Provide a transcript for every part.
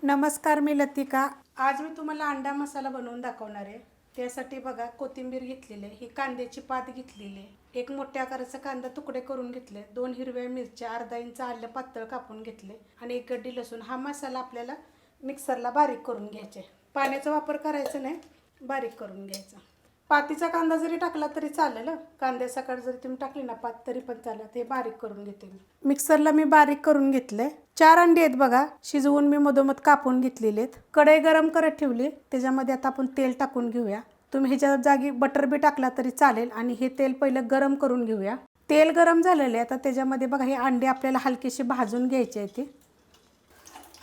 नमस्कार, मी लतिका। आज मी तुम्हाला अंडा मसाला बनवून दाखवणार आहे। त्यासाठी बघा, कोथिंबीर घेतलेली आहे, ही कांद्याची पात घेतलेली आहे, एक मोठ्या आकाराचा कांदा तुकडे करून घेतले, 2 हिरव्या मिरच्या, अर्धा इंच आलं पातळ कापून घेतले आणि 1 गड्डी लसूण। हा मसाला आपल्याला मिक्सरला बारीक करून घ्यायचा आहे। पाण्याचा वापर करायचा नाही, बारीक करून घ्यायचा। पातीचा कांदा जरी टाकला तरी चालेल, कांद्यासकट जरी तुम्ही टाकली ना पात तरी पण चालेल। हे बारीक करून घेते मी मिक्सरला। मी बारीक करून घेतले। 4 अंडी आहेत बघा, शिजवून मी मधोमध कापून घेतलेले आहेत। कढई गरम करत ठेवली, त्याच्यामध्ये आता आपण तेल टाकून घेऊया। तुम्ही ह्याच्या जागी बटर बी टाकला तरी चालेल आणि हे तेल पहिलं गरम करून घेऊया। तेल गरम झालेले आता त्याच्यामध्ये बघा हे अंडे आपल्याला हलकेसे भाजून घ्यायचे आहेत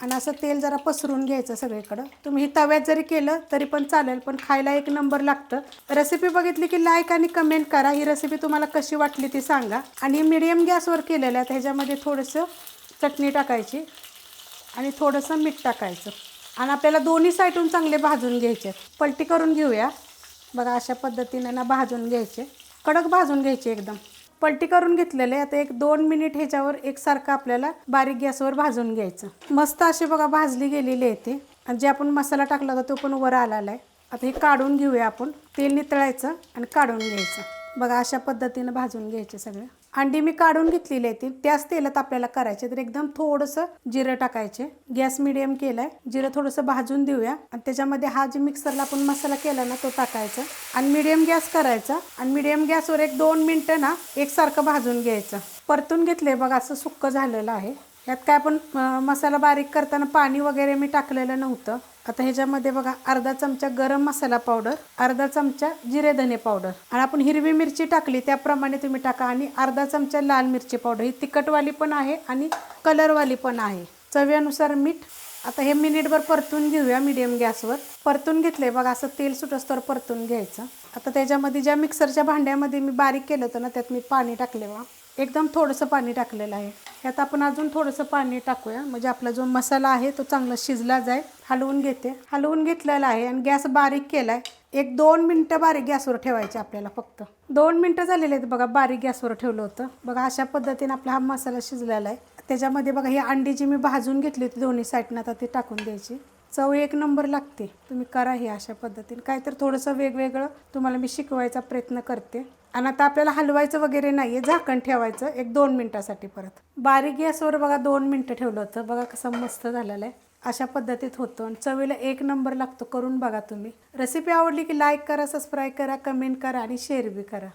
आणि असं तेल जरा पसरून घ्यायचं सगळीकडे। तुम्ही हे तव्यात जरी केलं तरी पण चालेल, पण खायला एक नंबर लागतं। रेसिपी बघितली की लाईक आणि कमेंट करा। ही रेसिपी तुम्हाला कशी वाटली ती सांगा। आणि मीडियम गॅसवर केलेलं आहे, ह्याच्यामध्ये थोडंसं चटणी टाकायची आणि थोडंसं मीठ टाकायचं आणि आपल्याला दोन्ही साईडून चांगले भाजून घ्यायचे। पलटी करून घेऊया बघा, अशा पद्धतीने ना भाजून घ्यायचे, कडक भाजून घ्यायचे एकदम। पलटी करून घेतलेले आता 1-2 मिनिट ह्याच्यावर एकसारखं आपल्याला बारीक गॅसवर भाजून घ्यायचं। मस्त अशी बघा भाजली गेलेली आहे ती आणि जे आपण मसाला टाकला होता तो पण वर आलेला आहे। आता हे काढून घेऊया आपण, तेल नितळायचं आणि काढून घ्यायचं। बघा अशा पद्धतीने भाजून घ्यायचे सगळे। अंडी मी काढून घेतलेली आहे ती त्याच तेलात आपल्याला करायचे। तर एकदम थोडंसं जिरं टाकायचे, गॅस मीडियम केलाय। जिरं थोडंसं भाजून देऊया आणि त्याच्यामध्ये हा जे मिक्सरला आपण मसाला केला ना तो टाकायचा आणि मीडियम गॅस करायचा आणि मीडियम गॅसवर 1-2 मिनिटं ना एकसारखं भाजून घ्यायचं। परतून घेतले बघा, असं सुक्क झालेलं आहे। यात काय आपण मसाला बारीक करताना पाणी वगैरे मी टाकलेलं नव्हतं। आता ह्याच्यामध्ये बघा अर्धा चमचा गरम मसाला पावडर, अर्धा चमचा जिरे धने पावडर आणि आपण हिरवी मिरची टाकली त्याप्रमाणे तुम्ही टाका आणि अर्धा चमचा लाल मिरची पावडर। ही तिखटवाली पण आहे आणि कलरवाली पण आहे। चवीनुसार मीठ। आता हे मिनिटभर परतून घेऊया मीडियम गॅसवर। परतून घेतले बघा, असं तेल सुटस्तोवर परतून घ्यायचं। आता त्याच्यामध्ये ज्या मिक्सरच्या भांड्यामध्ये मी बारीक केलं होतं ना त्यात मी पाणी टाकले बघा, एकदम थोडंसं पाणी टाकलेलं आहे। यात आपण अजून थोडंसं पाणी टाकूया म्हणजे आपला जो मसाला आहे तो चांगला शिजला जाईल। हलवून घेते, हलवून घेतलेला आहे आणि गॅस बारीक केलाय। 1-2 मिनिटं बारीक गॅसवर ठेवायचे आपल्याला, फक्त 2 मिनिटं झालेले आहेत बघा बारीक गॅसवर ठेवलं होतं। बघा अशा पद्धतीने आपला हा मसाला शिजलेला आहे। त्याच्यामध्ये बघा ही अंडी जी मी भाजून घेतली होती दोन्ही साईडनं आता ती टाकून द्यायची। चव एक नंबर लागते, तुम्ही करा हे अशा पद्धतीने। काय तर थोडंसं वेगवेगळं तुम्हाला मी शिकवायचा प्रयत्न करते। आणि आता आपल्याला हलवायचं वगैरे नाही आहे, झाकण ठेवायचं 1-2 मिनिटासाठी। परत बारीक गॅसवर बघा 2 मिनिटं ठेवलं होतं, बघा कसं मस्त झालेलं आहे। अशा पद्धतीत होतं आणि चवीला एक नंबर लागतो, करून बघा तुम्ही। रेसिपी आवडली की लाईक करा, सबस्क्राईब करा, कमेंट करा आणि शेअर बी करा।